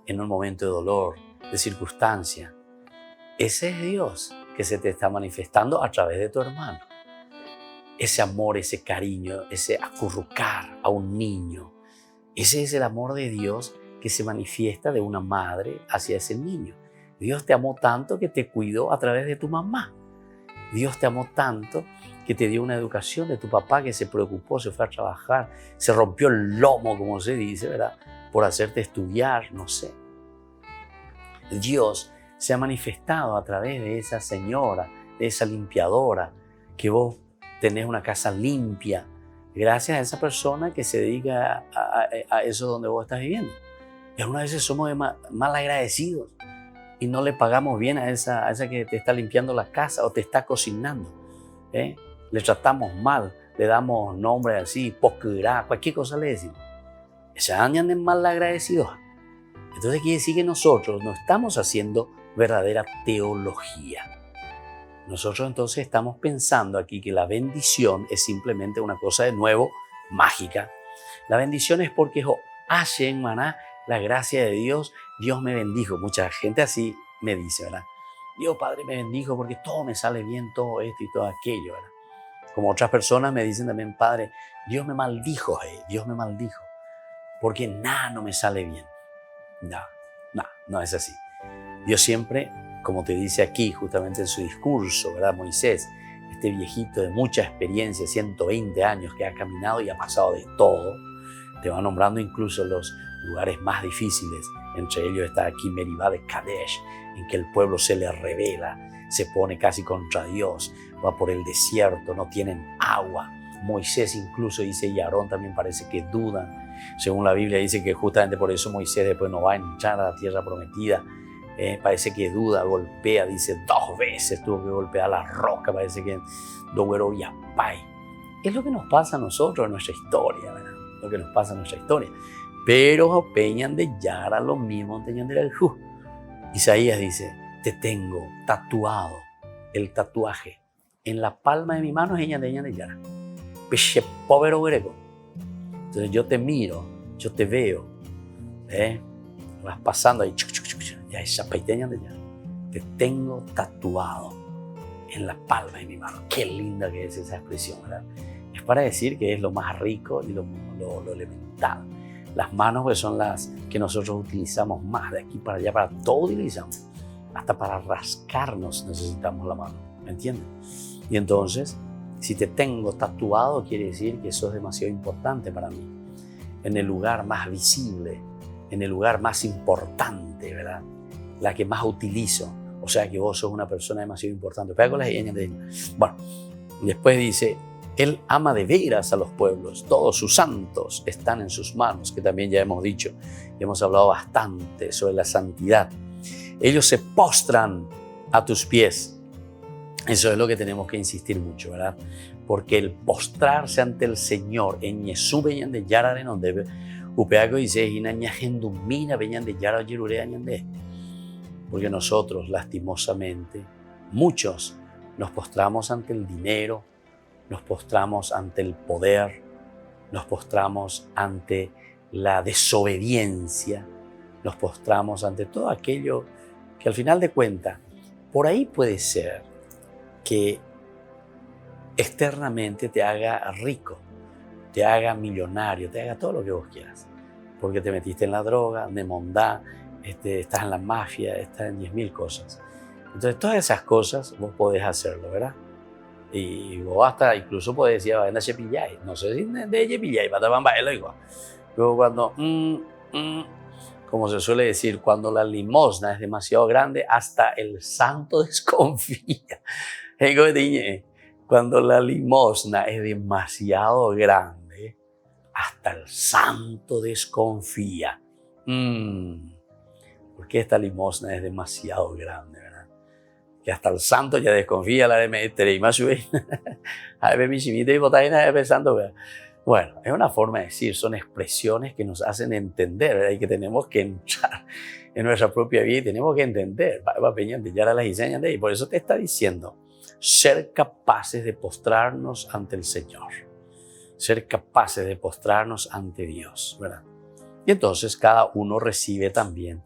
en un momento de dolor, de circunstancia, ese es Dios que se te está manifestando a través de tu hermano. Ese amor, ese cariño, ese acurrucar a un niño, ese es el amor de Dios que se manifiesta de una madre hacia ese niño. Dios te amó tanto que te cuidó a través de tu mamá. Dios te amó tanto que te dio una educación de tu papá que se preocupó, se fue a trabajar, se rompió el lomo, como se dice, ¿verdad?, por hacerte estudiar, no sé. Dios se ha manifestado a través de esa señora, de esa limpiadora, que vos tenés una casa limpia, gracias a esa persona que se dedica a eso donde vos estás viviendo. Y algunas veces somos mal agradecidos y no le pagamos bien a esa que te está limpiando la casa o te está cocinando. Le tratamos mal, le damos nombres así, posquerá, cualquier cosa le decimos. Se andan de mal agradecidos. Entonces quiere decir que nosotros no estamos haciendo verdadera teología. Nosotros entonces estamos pensando aquí que la bendición es simplemente una cosa de nuevo, mágica. La bendición es porque Hashem, maná, la gracia de Dios, Dios me bendijo. Mucha gente así me dice, ¿verdad? Dios Padre me bendijo porque todo me sale bien, todo esto y todo aquello, ¿verdad? Como otras personas me dicen también, Padre, Dios me maldijo, Dios me maldijo, porque nada no me sale bien. No es así. Dios siempre, como te dice aquí justamente en su discurso, ¿verdad? Moisés, este viejito de mucha experiencia, 120 años que ha caminado y ha pasado de todo, te va nombrando incluso los lugares más difíciles. Entre ellos está aquí Meribá de Kadesh, en que el pueblo se le revela, se pone casi contra Dios, va por el desierto, no tienen agua. Moisés incluso dice, y Aarón también parece que dudan. Según la Biblia dice que justamente por eso Moisés después no va a entrar a la tierra prometida. Parece que duda, golpea, dice 2 veces tuvo que golpear la roca, parece que Dogüero y Apay. Es lo que nos pasa a nosotros en nuestra historia, ¿verdad? Lo que nos pasa en nuestra historia. Pero Peñan de Yara lo mismo tenían de Jú. Isaías dice, te tengo tatuado el tatuaje en la palma de mi mano, es de Yara. Entonces yo te miro, yo te veo, vas pasando ahí, ya esa peiteña de Yara. Te tengo tatuado en la palma de mi mano. Qué linda que es esa expresión, ¿verdad? Es para decir que es lo más rico y lo elemental. Las manos pues son las que nosotros utilizamos más, de aquí para allá, para todo utilizamos. Hasta para rascarnos necesitamos la mano, ¿me entiendes? Y entonces, si te tengo tatuado, quiere decir que eso es demasiado importante para mí. En el lugar más visible, en el lugar más importante, ¿verdad? La que más utilizo. O sea que vos sos una persona demasiado importante. Bueno, Después dice, Él ama de veras a los pueblos, todos sus santos están en sus manos, que también ya hemos dicho, y hemos hablado bastante sobre la santidad. Ellos se postran a tus pies. Eso es lo que tenemos que insistir mucho, ¿verdad? Porque el postrarse ante el Señor, en Jesús venían de Yarare, donde Upeaco dice, porque nosotros, lastimosamente, muchos nos postramos ante el dinero, nos postramos ante el poder, nos postramos ante la desobediencia, nos postramos ante todo aquello que al final de cuentas, por ahí puede ser que externamente te haga rico, te haga millonario, te haga todo lo que vos quieras, porque te metiste en la droga, de mondá, estás en la mafia, estás en 10.000 cosas. Entonces todas esas cosas vos podés hacerlo, ¿verdad? Y vos hasta incluso podés decir, no sé si de Yepillay, luego cuando, como se suele decir, cuando la limosna es demasiado grande, hasta el santo desconfía. Cuando la limosna es demasiado grande, hasta el santo desconfía. Porque esta limosna es demasiado grande, ¿verdad? Que hasta el santo ya desconfía la de meter y más subir. Bueno, es una forma de decir, son expresiones que nos hacen entender, ¿verdad? Y que tenemos que entrar en nuestra propia vida y tenemos que entender. Y por eso te está diciendo, ser capaces de postrarnos ante el Señor, ser capaces de postrarnos ante Dios, ¿verdad? Y entonces cada uno recibe también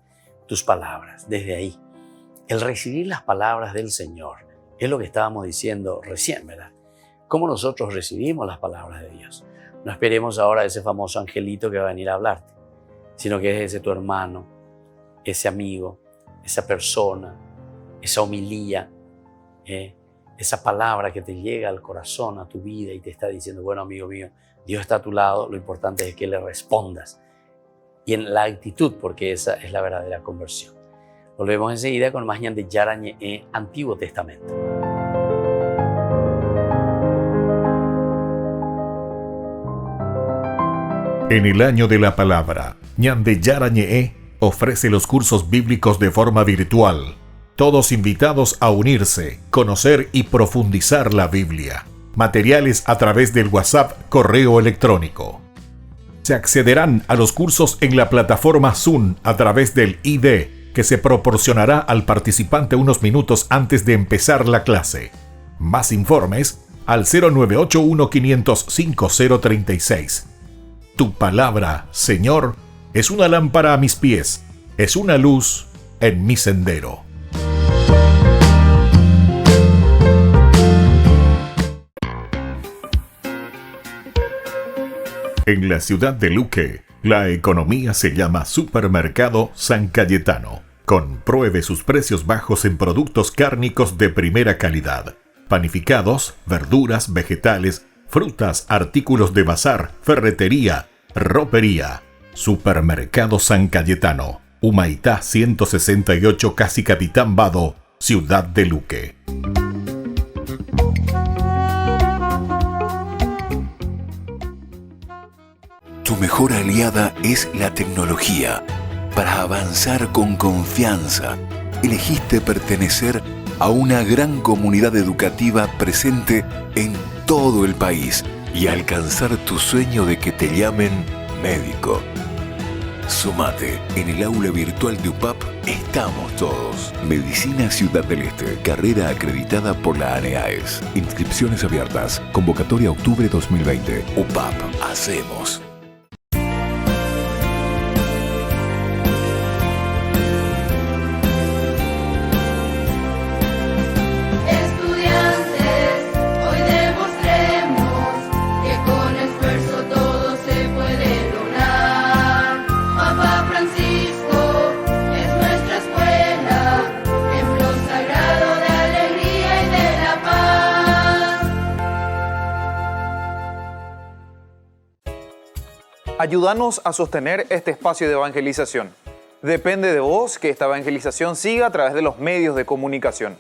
tus palabras desde ahí. El recibir las palabras del Señor es lo que estábamos diciendo recién, ¿verdad? Cómo nosotros recibimos las palabras de Dios. No esperemos ahora ese famoso angelito que va a venir a hablarte, sino que es ese tu hermano, ese amigo, esa persona, esa homilía, esa palabra que te llega al corazón, a tu vida y te está diciendo, bueno, amigo mío, Dios está a tu lado, lo importante es que le respondas. Y en la actitud, porque esa es la verdadera conversión. Volvemos enseguida con más de Yarañe Antiguo Testamento. En el año de la palabra, Ñande Yarañe ofrece los cursos bíblicos de forma virtual. Todos invitados a unirse, conocer y profundizar la Biblia. Materiales a través del WhatsApp, correo electrónico. Se accederán a los cursos en la plataforma Zoom a través del ID, que se proporcionará al participante unos minutos antes de empezar la clase. Más informes al 0981-500-5036. Tu palabra, Señor, es una lámpara a mis pies, es una luz en mi sendero. En la ciudad de Luque, la economía se llama Supermercado San Cayetano. Compruebe sus precios bajos en productos cárnicos de primera calidad. Panificados, verduras, vegetales, frutas, artículos de bazar, ferretería, ropería. Supermercado San Cayetano. Humaitá 168, Casi Capitán Vado, ciudad de Luque. Tu mejor aliada es la tecnología. Para avanzar con confianza, elegiste pertenecer a una gran comunidad educativa presente en todo el país y alcanzar tu sueño de que te llamen médico. Sumate, en el aula virtual de UPAP estamos todos. Medicina Ciudad del Este, carrera acreditada por la ANEAES. Inscripciones abiertas, convocatoria octubre 2020. UPAP, hacemos. Ayúdanos a sostener este espacio de evangelización. Depende de vos que esta evangelización siga a través de los medios de comunicación.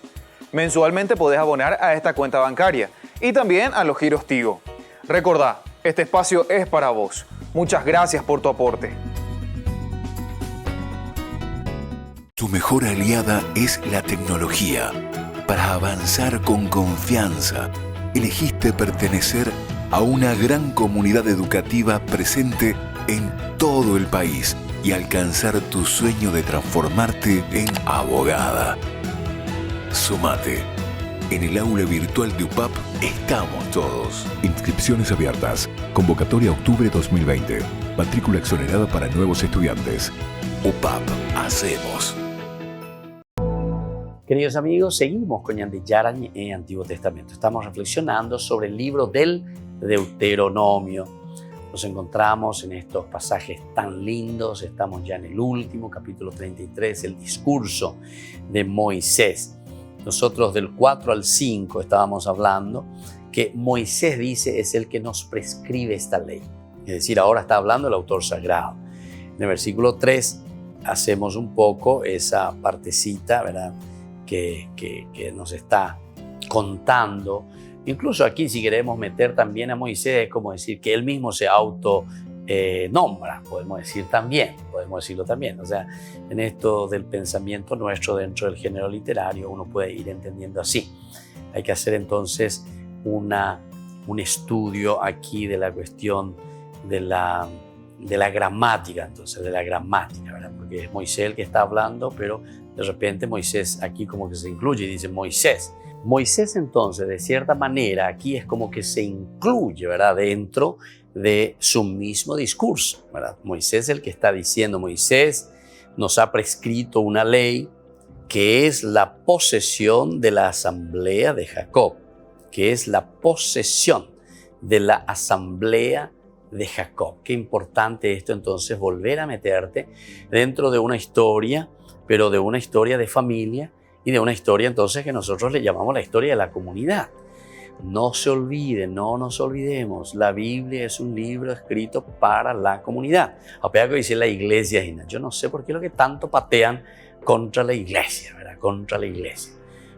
Mensualmente podés abonar a esta cuenta bancaria y también a los giros Tigo. Recordá, este espacio es para vos. Muchas gracias por tu aporte. Tu mejor aliada es la tecnología. Para avanzar con confianza, elegiste pertenecer a una gran comunidad educativa presente en todo el país y alcanzar tu sueño de transformarte en abogada. Sumate. En el aula virtual de UPAP estamos todos. Inscripciones abiertas. Convocatoria octubre 2020. Matrícula exonerada para nuevos estudiantes. UPAP. Hacemos. Queridos amigos, seguimos con Yarañe en Antiguo Testamento. Estamos reflexionando sobre el libro del Deuteronomio. Nos encontramos en estos pasajes tan lindos. Estamos ya en el último, capítulo 33, el discurso de Moisés. Nosotros del 4 al 5 estábamos hablando que Moisés dice es el que nos prescribe esta ley. Es decir, ahora está hablando el autor sagrado. En el versículo 3 hacemos un poco esa partecita, ¿verdad? Que nos está contando. Incluso aquí, si queremos meter también a Moisés, es como decir que él mismo se nombra, podemos decirlo también. O sea, en esto del pensamiento nuestro dentro del género literario, uno puede ir entendiendo así. Hay que hacer entonces un estudio aquí de la cuestión de la gramática, ¿verdad? Porque es Moisés el que está hablando, pero de repente Moisés aquí como que se incluye y dice Moisés. Moisés entonces, de cierta manera, aquí es como que se incluye, ¿verdad?, dentro de su mismo discurso, ¿verdad? Moisés es el que está diciendo, Moisés nos ha prescrito una ley que es la posesión de la asamblea de Jacob, que es la posesión de la asamblea de Jacob. Qué importante esto entonces, volver a meterte dentro de una historia, pero de una historia de familia y de una historia entonces que nosotros le llamamos la historia de la comunidad. No se olviden, no nos olvidemos, la Biblia es un libro escrito para la comunidad. Apenas que dice la iglesia, yo no sé por qué lo que tanto patean contra la iglesia, ¿verdad? Contra la iglesia.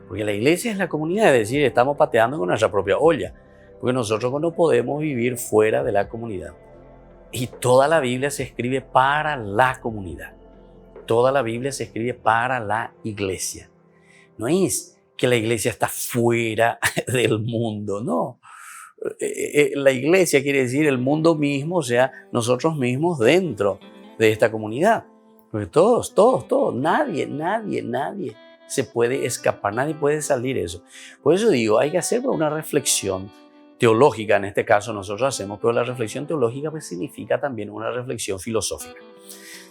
Porque la iglesia es la comunidad, es decir, estamos pateando con nuestra propia olla. Porque nosotros no podemos vivir fuera de la comunidad. Y toda la Biblia se escribe para la comunidad. Toda la Biblia se escribe para la iglesia. No es que la iglesia está fuera del mundo, no. La iglesia quiere decir el mundo mismo, o sea, nosotros mismos dentro de esta comunidad. Porque todos, nadie se puede escapar, nadie puede salir de eso. Por eso digo, hay que hacer una reflexión teológica, en este caso nosotros hacemos, pero la reflexión teológica pues significa también una reflexión filosófica.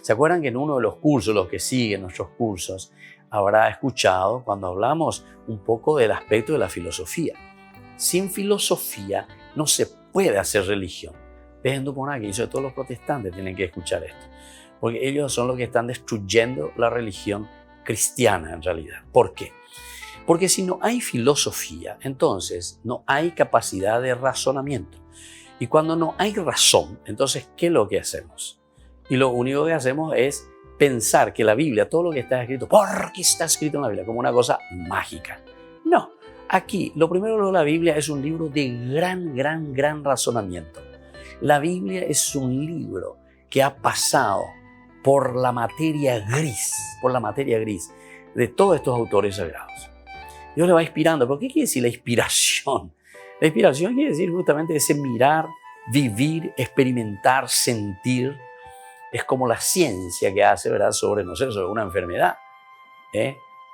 ¿Se acuerdan que en uno de los cursos, los que siguen nuestros cursos, habrá escuchado cuando hablamos un poco del aspecto de la filosofía? Sin filosofía no se puede hacer religión. Dejen por aquí, sobre todo los protestantes tienen que escuchar esto, porque ellos son los que están destruyendo la religión cristiana en realidad. ¿Por qué? Porque si no hay filosofía, entonces no hay capacidad de razonamiento. Y cuando no hay razón, entonces, ¿qué es lo que hacemos? Y lo único que hacemos es pensar que la Biblia, todo lo que está escrito, porque está escrito en la Biblia, como una cosa mágica. No, aquí lo primero de la Biblia es un libro de gran razonamiento. La Biblia es un libro que ha pasado por la materia gris de todos estos autores sagrados. Dios le va inspirando. ¿Pero qué quiere decir la inspiración? La inspiración quiere decir justamente ese mirar, vivir, experimentar, sentir. Es como la ciencia que hace, ¿verdad?, sobre una enfermedad.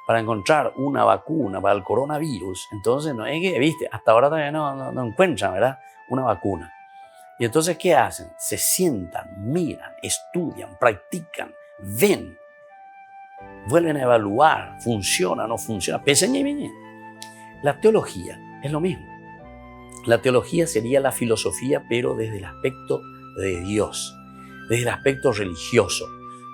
Para encontrar una vacuna para el coronavirus. Entonces, no es que, viste, hasta ahora todavía no encuentran, ¿verdad?, una vacuna. Y entonces, ¿qué hacen? Se sientan, miran, estudian, practican, ven. Vuelven a evaluar, funciona, no funciona. La teología es lo mismo. La teología sería la filosofía, pero desde el aspecto de Dios, desde el aspecto religioso.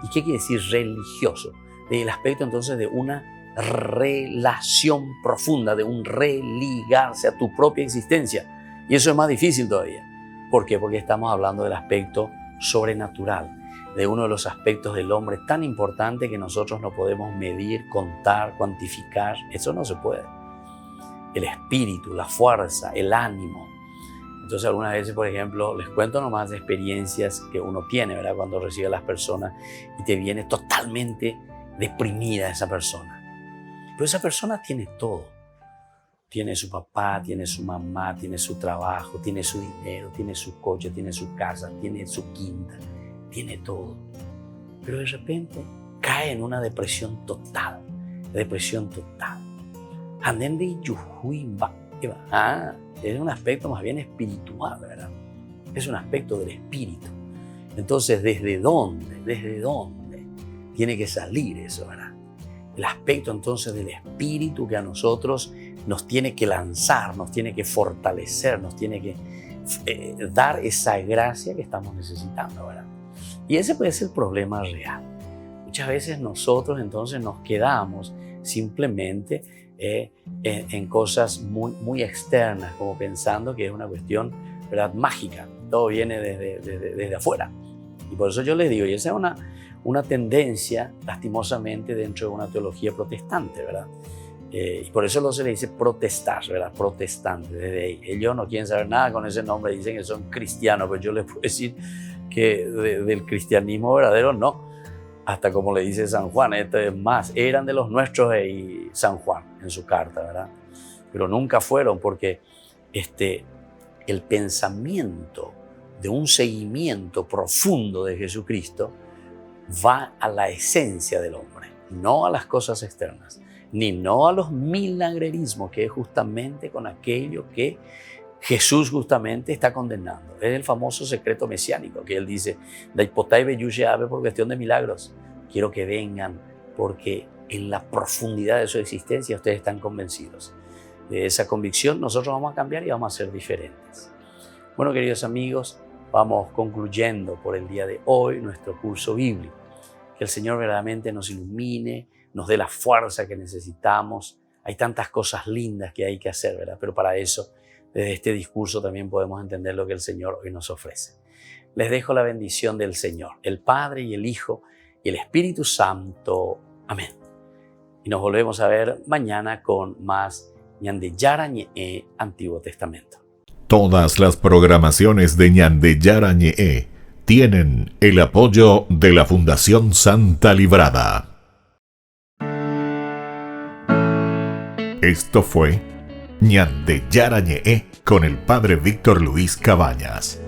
¿Y qué quiere decir religioso? Desde el aspecto entonces de una relación profunda, de un religarse a tu propia existencia. Y eso es más difícil todavía. ¿Por qué? Porque estamos hablando del aspecto sobrenatural, de uno de los aspectos del hombre tan importante que nosotros no podemos medir, contar, cuantificar. Eso no se puede. el espíritu, la fuerza, el ánimo. Entonces algunas veces, por ejemplo, les cuento nomás de experiencias que uno tiene, ¿verdad? Cuando recibe a las personas y te viene totalmente deprimida esa persona. Pero esa persona tiene todo. Tiene su papá, tiene su mamá, tiene su trabajo, tiene su dinero, tiene su coche, tiene su casa, tiene su quinta, tiene todo. Pero de repente cae en una depresión total. Depresión total. Es un aspecto más bien espiritual, ¿verdad? Es un aspecto del espíritu. Entonces, ¿desde dónde? ¿Desde dónde tiene que salir eso, verdad? El aspecto entonces del espíritu que a nosotros nos tiene que lanzar, nos tiene que fortalecer, nos tiene que dar esa gracia que estamos necesitando, ¿verdad? Y ese puede ser el problema real. Muchas veces nosotros entonces nos quedamos simplemente en cosas muy externas, como pensando que es una cuestión, ¿verdad?, mágica. Todo viene desde afuera. Y por eso yo les digo, y esa es una tendencia, lastimosamente, dentro de una teología protestante, ¿verdad? Y por eso no se le dice protestar, ¿verdad? Protestante, desde ahí. Ellos no quieren saber nada con ese nombre, dicen que son cristianos, pero yo les puedo decir que del cristianismo verdadero no. Hasta como le dice San Juan, esto es más, eran de los nuestros y San Juan en su carta, ¿verdad? Pero nunca fueron, porque el pensamiento de un seguimiento profundo de Jesucristo va a la esencia del hombre, no a las cosas externas, ni no a los milagrerismos, que es justamente con aquello que Jesús justamente está condenando. Es el famoso secreto mesiánico que él dice, por cuestión de milagros. Quiero que vengan porque en la profundidad de su existencia ustedes están convencidos. De esa convicción nosotros vamos a cambiar y vamos a ser diferentes. Bueno, queridos amigos, vamos concluyendo por el día de hoy nuestro curso bíblico. Que el Señor verdaderamente nos ilumine, nos dé la fuerza que necesitamos. Hay tantas cosas lindas que hay que hacer, ¿verdad? Pero para eso, desde este discurso también podemos entender lo que el Señor hoy nos ofrece. Les dejo la bendición del Señor, el Padre y el Hijo y el Espíritu Santo. Amén. Y nos volvemos a ver mañana con más Ñandeyara Ñe'e Antiguo Testamento. Todas las programaciones de Ñandeyara Ñe'e tienen el apoyo de la Fundación Santa Librada. Esto fue Ñandeyara Ñe'e con el Padre Víctor Luis Cabañas.